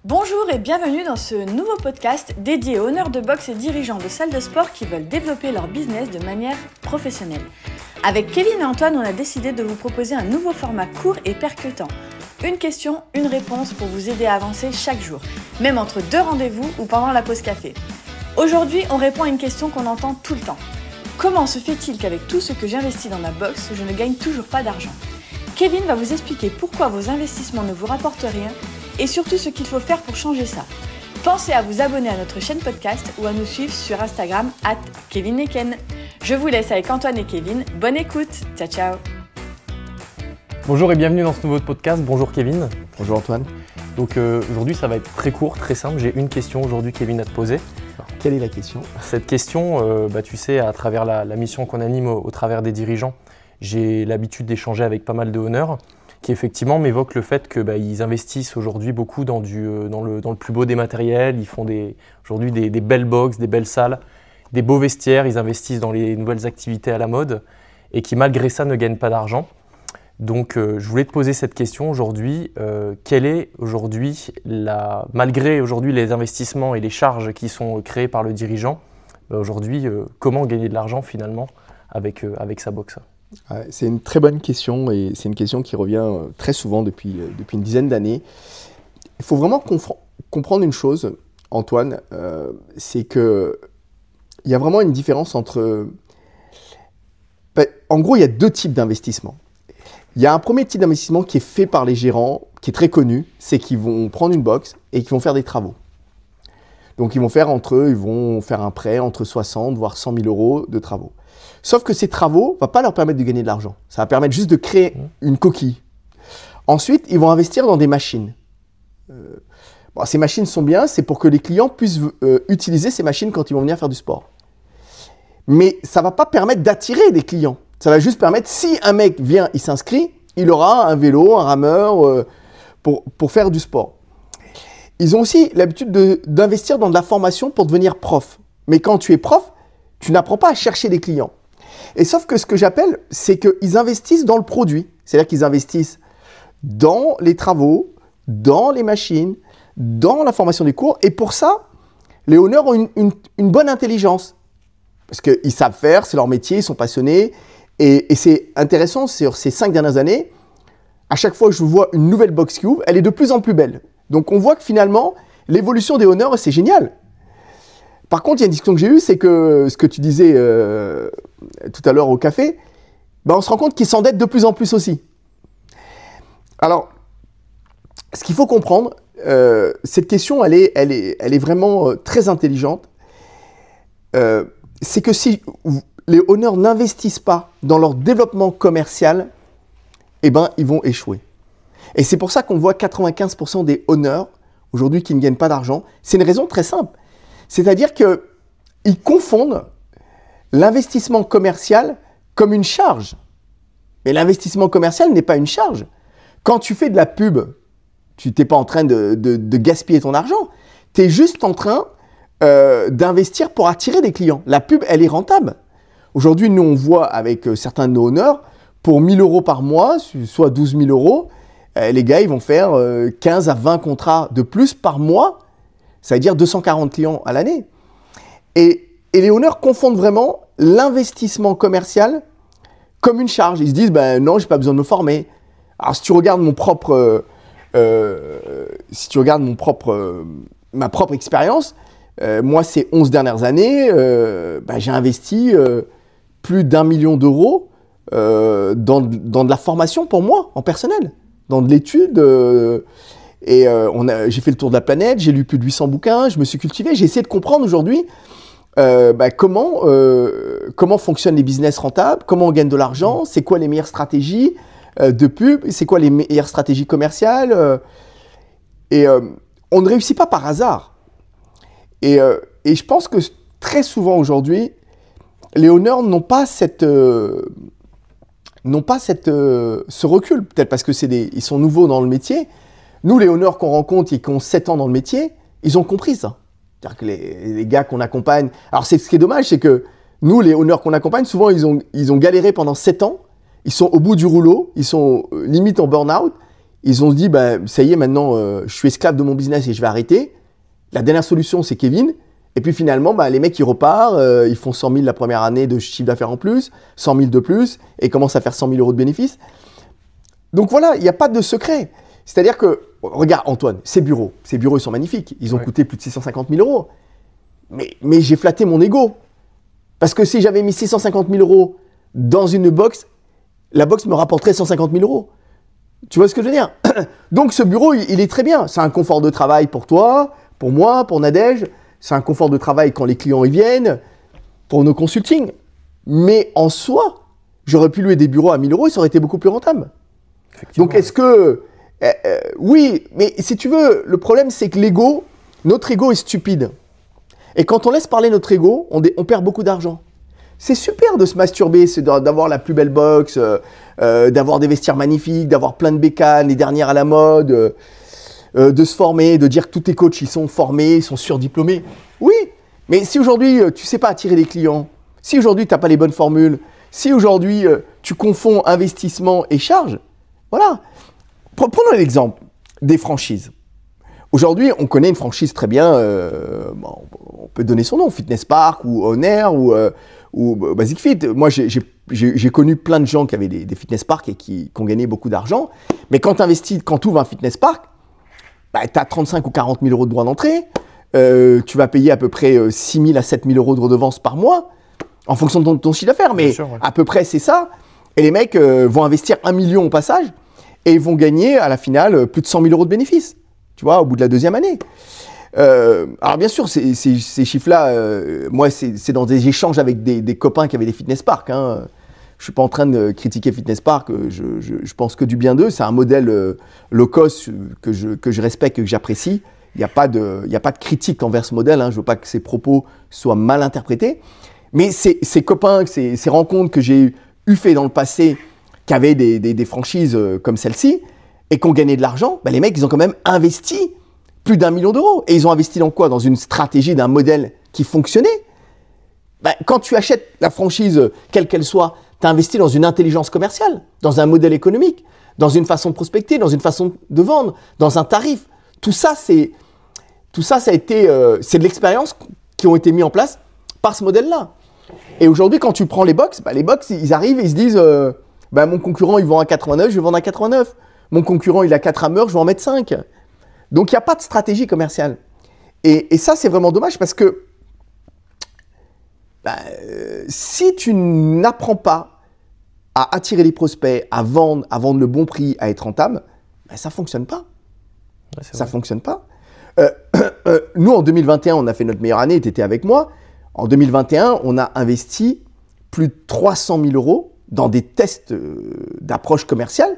Bonjour et bienvenue dans ce nouveau podcast dédié aux owners de boxe et dirigeants de salles de sport qui veulent développer leur business de manière professionnelle. Avec Kevin et Antoine, on a décidé de vous proposer un nouveau format court et percutant. Une question, une réponse pour vous aider à avancer chaque jour, même entre deux rendez-vous ou pendant la pause café. Aujourd'hui, on répond à une question qu'on entend tout le temps. Comment se fait-il qu'avec tout ce que j'investis dans ma boxe, je ne gagne toujours pas d'argent ? Kevin va vous expliquer pourquoi vos investissements ne vous rapportent rien et surtout ce qu'il faut faire pour changer ça. Pensez à vous abonner à notre chaîne podcast ou à nous suivre sur Instagram @KevinEken. Je vous laisse avec Antoine et Kevin. Bonne écoute. Ciao, ciao. Bonjour et bienvenue dans ce nouveau podcast. Bonjour Kevin. Bonjour Antoine. Donc aujourd'hui ça va être très court, très simple. J'ai une question aujourd'hui Kevin à te poser. Alors, quelle est la question ? Cette question, tu sais, à travers la mission qu'on anime au travers des dirigeants, j'ai l'habitude d'échanger avec pas mal de honneurs qui effectivement m'évoquent le fait que ils investissent aujourd'hui beaucoup dans le plus beau des matériels. Ils font aujourd'hui des belles box, des belles salles, des beaux vestiaires. Ils investissent dans les nouvelles activités à la mode et qui malgré ça ne gagnent pas d'argent. Donc je voulais te poser cette question aujourd'hui. Quelle est aujourd'hui, malgré aujourd'hui les investissements et les charges qui sont créées par le dirigeant, aujourd'hui comment gagner de l'argent finalement avec sa boxe ? C'est une très bonne question et c'est une question qui revient très souvent depuis une dizaine d'années. Il faut vraiment comprendre une chose, Antoine, c'est qu'il y a vraiment une différence entre... En gros, il y a deux types d'investissements. Il y a un premier type d'investissement qui est fait par les gérants, qui est très connu, c'est qu'ils vont prendre une box et qu'ils vont faire des travaux. Donc ils vont faire un prêt entre 60 voire 100 000 euros de travaux. Sauf que ces travaux ne vont pas leur permettre de gagner de l'argent. Ça va permettre juste de créer une coquille. Ensuite, ils vont investir dans des machines. Ces machines sont bien, c'est pour que les clients puissent utiliser ces machines quand ils vont venir faire du sport. Mais ça ne va pas permettre d'attirer des clients. Ça va juste permettre, si un mec vient, il s'inscrit, il aura un vélo, un rameur pour faire du sport. Ils ont aussi l'habitude d'investir dans de la formation pour devenir prof. Mais quand tu es prof, tu n'apprends pas à chercher des clients. Et sauf que ce que j'appelle, c'est qu'ils investissent dans le produit. C'est-à-dire qu'ils investissent dans les travaux, dans les machines, dans la formation des cours. Et pour ça, les owners ont une bonne intelligence. Parce qu'ils savent faire, c'est leur métier, ils sont passionnés. Et c'est intéressant, sur ces 5 dernières années, à chaque fois que je vois une nouvelle box qui ouvre, elle est de plus en plus belle. Donc on voit que finalement, l'évolution des owners, c'est génial. Par contre, il y a une discussion que j'ai eue, c'est que ce que tu disais tout à l'heure au café, on se rend compte qu'ils s'endettent de plus en plus aussi. Alors, ce qu'il faut comprendre, cette question, elle est vraiment très intelligente. C'est que si les owners n'investissent pas dans leur développement commercial, ils vont échouer. Et c'est pour ça qu'on voit 95% des owners aujourd'hui qui ne gagnent pas d'argent. C'est une raison très simple. C'est-à-dire qu'ils confondent l'investissement commercial comme une charge. Mais l'investissement commercial n'est pas une charge. Quand tu fais de la pub, tu n'es pas en train de gaspiller ton argent. Tu es juste en train d'investir pour attirer des clients. La pub, elle est rentable. Aujourd'hui, nous, on voit avec certains de nos owners, pour 1 000 euros par mois, soit 12 000 euros, les gars, ils vont faire 15 à 20 contrats de plus par mois. Ça veut dire 240 clients à l'année. Et les owners confondent vraiment l'investissement commercial comme une charge. Ils se disent, non, je n'ai pas besoin de me former. Alors, si tu regardes ma propre expérience, moi, ces 11 dernières années, j'ai investi plus d'1 million d'euros dans de la formation pour moi, en personnel, dans de l'étude. J'ai fait le tour de la planète, j'ai lu plus de 800 bouquins, je me suis cultivé, j'ai essayé de comprendre aujourd'hui comment fonctionnent les business rentables, comment on gagne de l'argent, c'est quoi les meilleures stratégies de pub, c'est quoi les meilleures stratégies commerciales. On ne réussit pas par hasard. Et je pense que très souvent aujourd'hui, les owners n'ont pas ce recul, peut-être parce que ils sont nouveaux dans le métier. Nous, les owners qu'on rencontre et qui ont 7 ans dans le métier, ils ont compris ça. C'est-à-dire que les gars qu'on accompagne... Alors, ce qui est dommage, c'est que nous, les owners qu'on accompagne, souvent, ils ont galéré pendant 7 ans. Ils sont au bout du rouleau, ils sont limite en burn-out. Ils ont dit, bah, ça y est, maintenant, je suis esclave de mon business et je vais arrêter. La dernière solution, c'est Kevin. Et puis finalement, bah, les mecs, ils repartent, ils font 100 000 la première année de chiffre d'affaires en plus, 100 000 de plus, et ils commencent à faire 100 000 euros de bénéfices. Donc voilà, il n'y a pas de secret. C'est-à-dire que, regarde Antoine, ces bureaux, ils sont magnifiques. Ils ont coûté plus de 650 000 euros. Mais j'ai flatté mon ego. Parce que si j'avais mis 650 000 euros dans une box, la box me rapporterait 150 000 euros. Tu vois ce que je veux dire? Donc ce bureau, il est très bien. C'est un confort de travail pour toi, pour moi, pour Nadège. C'est un confort de travail quand les clients y viennent, pour nos consultings. Mais en soi, j'aurais pu louer des bureaux à 1 000 euros et ça aurait été beaucoup plus rentable. Donc est-ce que... oui, mais si tu veux, le problème c'est que l'ego, notre ego est stupide. Et quand on laisse parler notre ego, on perd beaucoup d'argent. C'est super de se masturber, c'est d'avoir la plus belle box, d'avoir des vestiaires magnifiques, d'avoir plein de bécanes, les dernières à la mode, de se former, de dire que tous tes coachs ils sont formés, ils sont surdiplômés. Oui, mais si aujourd'hui tu ne sais pas attirer les clients, si aujourd'hui tu n'as pas les bonnes formules, si aujourd'hui tu confonds investissement et charge, voilà. Prenons l'exemple des franchises. Aujourd'hui, on connaît une franchise très bien, on peut donner son nom, Fitness Park ou Honor ou Basic Fit. Moi, j'ai connu plein de gens qui avaient des fitness parks et qui ont gagné beaucoup d'argent. Mais quand tu ouvres un fitness park, bah, tu as 35 ou 40 000 euros de droits d'entrée. Tu vas payer à peu près 6 000 à 7 000 euros de redevance par mois en fonction de ton chiffre d'affaires. Mais sûr, ouais. À peu près, c'est ça. Et les mecs vont investir 1 million au passage et ils vont gagner à la finale plus de 100 000 euros de bénéfices. Tu vois, au bout de la deuxième année. Alors bien sûr, ces chiffres-là, moi, c'est dans des échanges avec des copains qui avaient des fitness parks. Hein. Je ne suis pas en train de critiquer Fitness Park, je pense que du bien d'eux. C'est un modèle low cost que je respecte et que j'apprécie. Il n'y a pas de critique envers ce modèle. Hein. Je ne veux pas que ces propos soient mal interprétés. Mais ces copains, ces rencontres que j'ai eu fait dans le passé, qui avaient des franchises comme celle-ci, et qui ont gagné de l'argent, bah les mecs, ils ont quand même investi plus d'1 million d'euros. Et ils ont investi dans quoi? Dans une stratégie d'un modèle qui fonctionnait. Bah, quand tu achètes la franchise, quelle qu'elle soit, tu as investi dans une intelligence commerciale, dans un modèle économique, dans une façon de prospecter, dans une façon de vendre, dans un tarif. Tout ça, c'est de l'expérience qui ont été mis en place par ce modèle-là. Et aujourd'hui, quand tu prends les box, ils arrivent et ils se disent mon concurrent, il vend à 89, je vais vendre à 89. Mon concurrent, il a 4 rameurs, je vais en mettre 5. Donc, il n'y a pas de stratégie commerciale. Et ça, c'est vraiment dommage parce que si tu n'apprends pas à attirer les prospects, à vendre le bon prix, à être rentable, ça ne fonctionne pas. Ouais, ça ne fonctionne pas. Nous, en 2021, on a fait notre meilleure année, tu étais avec moi. En 2021, on a investi plus de 300 000 euros dans des tests d'approche commerciale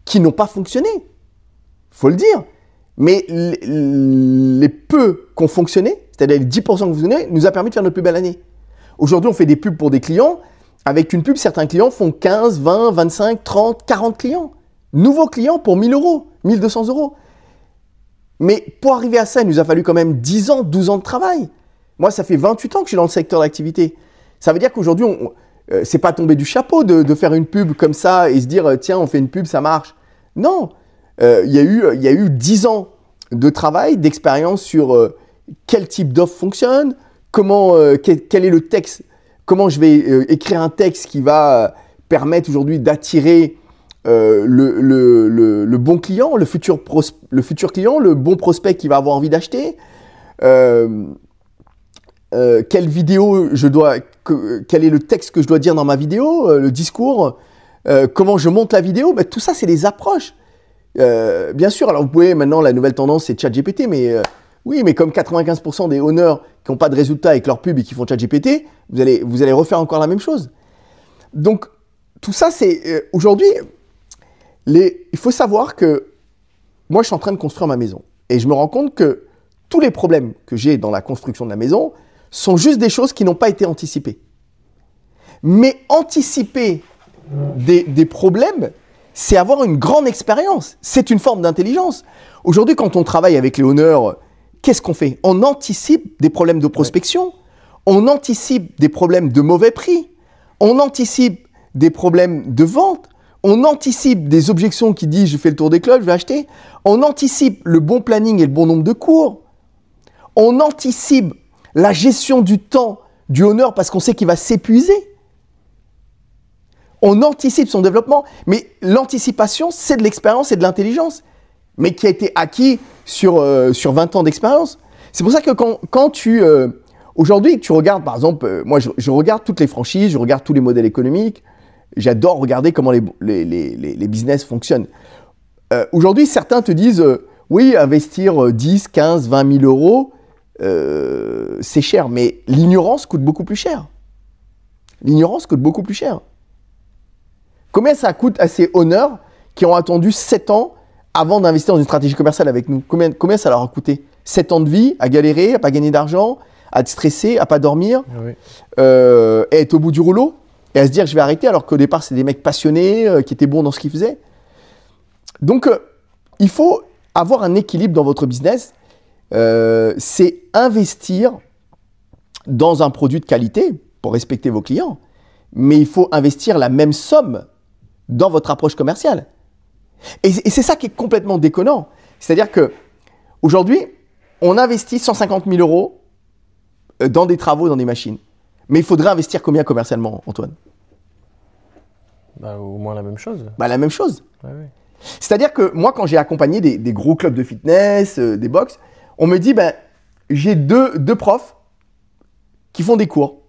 qui n'ont pas fonctionné. Il faut le dire. Mais les peu qui ont fonctionné, c'est-à-dire les 10% qui ont fonctionné, nous a permis de faire notre plus belle année. Aujourd'hui, on fait des pubs pour des clients. Avec une pub, certains clients font 15, 20, 25, 30, 40 clients. Nouveaux clients pour 1 000 euros, 1 200 euros. Mais pour arriver à ça, il nous a fallu quand même 10 ans, 12 ans de travail. Moi, ça fait 28 ans que je suis dans le secteur d'activité. Ça veut dire qu'aujourd'hui, c'est pas tombé du chapeau de faire une pub comme ça et se dire tiens, on fait une pub, ça marche. Non, il y a eu 10 ans de travail, d'expérience sur quel type d'offre fonctionne, quel est le texte, comment je vais écrire un texte qui va permettre aujourd'hui d'attirer le bon client, le futur client, le bon prospect qui va avoir envie d'acheter. Quelle vidéo quel est le texte que je dois dire dans ma vidéo, le discours, comment je monte la vidéo, tout ça c'est des approches. Bien sûr, alors vous pouvez maintenant, la nouvelle tendance c'est ChatGPT, mais oui, mais comme 95% des honneurs qui n'ont pas de résultats avec leur pub et qui font ChatGPT, vous allez refaire encore la même chose. Donc tout ça c'est aujourd'hui, il faut savoir que moi je suis en train de construire ma maison et je me rends compte que tous les problèmes que j'ai dans la construction de la maison sont juste des choses qui n'ont pas été anticipées. Mais anticiper des problèmes, c'est avoir une grande expérience. C'est une forme d'intelligence. Aujourd'hui, quand on travaille avec les honneurs, qu'est-ce qu'on fait? On anticipe des problèmes de prospection, on anticipe des problèmes de mauvais prix, on anticipe des problèmes de vente, On anticipe des objections qui disent « je fais le tour des clubs, je vais acheter ». On anticipe le bon planning et le bon nombre de cours. On anticipe la gestion du temps du owner parce qu'on sait qu'il va s'épuiser. On anticipe son développement. Mais l'anticipation, c'est de l'expérience et de l'intelligence, mais qui a été acquis sur 20 ans d'expérience. C'est pour ça que quand tu... aujourd'hui, tu regardes, par exemple, moi je regarde toutes les franchises, je regarde tous les modèles économiques. J'adore regarder comment les business fonctionnent. Aujourd'hui, certains te disent oui, investir 10, 15, 20 000 euros, c'est cher. Mais l'ignorance coûte beaucoup plus cher. L'ignorance coûte beaucoup plus cher. Combien ça coûte à ces owners qui ont attendu 7 ans avant d'investir dans une stratégie commerciale avec nous? Combien ça leur a coûté? 7 ans de vie à galérer, à ne pas gagner d'argent, à être stressé, à ne pas dormir, Oui. et être au bout du rouleau? Et à se dire je vais arrêter alors qu'au départ c'est des mecs passionnés, qui étaient bons dans ce qu'ils faisaient. Donc il faut avoir un équilibre dans votre business. C'est investir dans un produit de qualité pour respecter vos clients. Mais il faut investir la même somme dans votre approche commerciale. Et c'est ça qui est complètement déconnant. C'est-à-dire qu'aujourd'hui, on investit 150 000 euros dans des travaux, dans des machines. Mais il faudrait investir combien commercialement, Antoine? Au moins la même chose. La même chose. Ouais, oui. C'est-à-dire que moi, quand j'ai accompagné des gros clubs de fitness, des box, on me dit, j'ai deux profs qui font des cours.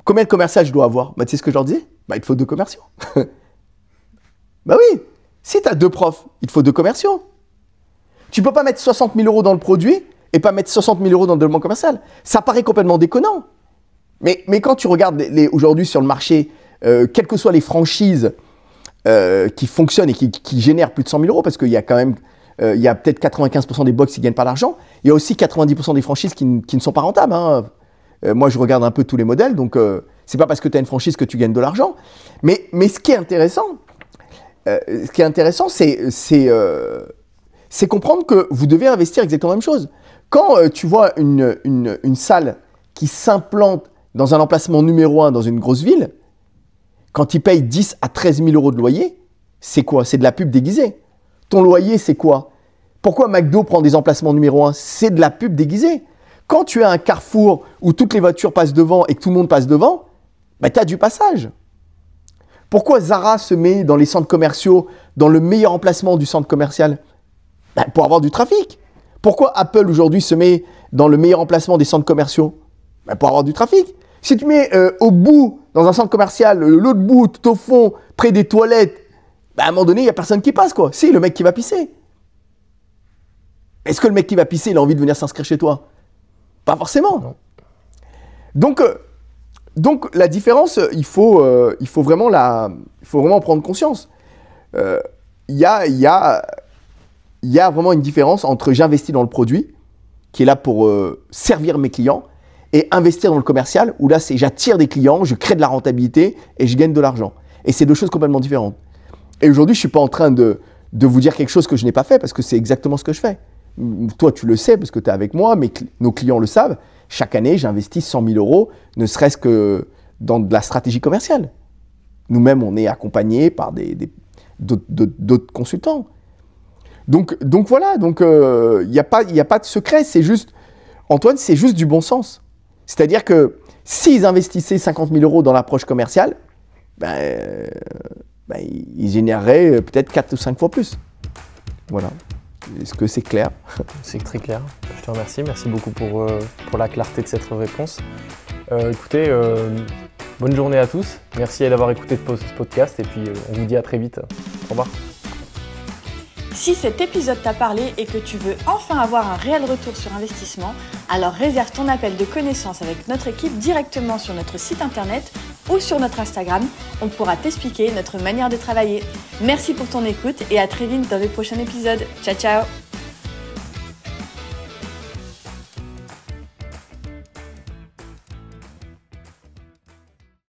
Combien de commerciaux je dois avoir? Tu sais ce que je leur disais? Il te faut 2 commerciaux. Oui, si tu as 2 profs, il te faut 2 commerciaux. Tu ne peux pas mettre 60 000 euros dans le produit et pas mettre 60 000 euros dans le développement commercial. Ça paraît complètement déconnant. Mais quand tu regardes aujourd'hui sur le marché, quelles que soient les franchises qui fonctionnent et qui génèrent plus de 100 000 euros, parce qu'il y a quand même, il y a peut-être 95% des box qui ne gagnent pas d'argent, il y a aussi 90% des franchises qui ne sont pas rentables. Moi, je regarde un peu tous les modèles, donc c'est pas parce que tu as une franchise que tu gagnes de l'argent. Mais ce qui est intéressant, c'est comprendre que vous devez investir exactement la même chose. Quand tu vois une salle qui s'implante dans un emplacement numéro 1 dans une grosse ville, quand il paye 10 à 13 000 euros de loyer, c'est quoi? C'est de la pub déguisée. Ton loyer, c'est quoi? Pourquoi McDo prend des emplacements numéro 1? C'est de la pub déguisée. Quand tu as un carrefour où toutes les voitures passent devant et que tout le monde passe devant, tu as du passage. Pourquoi Zara se met dans les centres commerciaux, dans le meilleur emplacement du centre commercial? Pour avoir du trafic. Pourquoi Apple aujourd'hui se met dans le meilleur emplacement des centres commerciaux? Pour avoir du trafic. Si tu mets au bout, dans un centre commercial, l'autre bout, tout au fond, près des toilettes, à un moment donné, il n'y a personne qui passe, quoi. Si, le mec qui va pisser. Est-ce que le mec qui va pisser, il a envie de venir s'inscrire chez toi? Pas forcément. Non. Donc la différence, il faut vraiment en prendre conscience. Il y a vraiment une différence entre j'investis dans le produit, qui est là pour servir mes clients, et investir dans le commercial, où là, c'est j'attire des clients, je crée de la rentabilité et je gagne de l'argent. Et c'est 2 choses complètement différentes. Et aujourd'hui, je ne suis pas en train de vous dire quelque chose que je n'ai pas fait, parce que c'est exactement ce que je fais. Toi, tu le sais, parce que tu es avec moi, mais nos clients le savent. Chaque année, j'investis 100 000 euros, ne serait-ce que dans de la stratégie commerciale. Nous-mêmes, on est accompagnés par d'autres consultants. Donc voilà, il n'y a pas de secret, c'est juste, Antoine, c'est juste du bon sens. C'est-à-dire que s'ils investissaient 50 000 euros dans l'approche commerciale, ils généreraient peut-être 4 ou 5 fois plus. Voilà. Est-ce que c'est clair? C'est très clair. Je te remercie. Merci beaucoup pour la clarté de cette réponse. Écoutez, bonne journée à tous. Merci d'avoir écouté ce podcast et puis on vous dit à très vite. Au revoir. Si cet épisode t'a parlé et que tu veux enfin avoir un réel retour sur investissement, alors réserve ton appel de connaissance avec notre équipe directement sur notre site internet ou sur notre Instagram. On pourra t'expliquer notre manière de travailler. Merci pour ton écoute et à très vite dans les prochains épisodes. Ciao, ciao!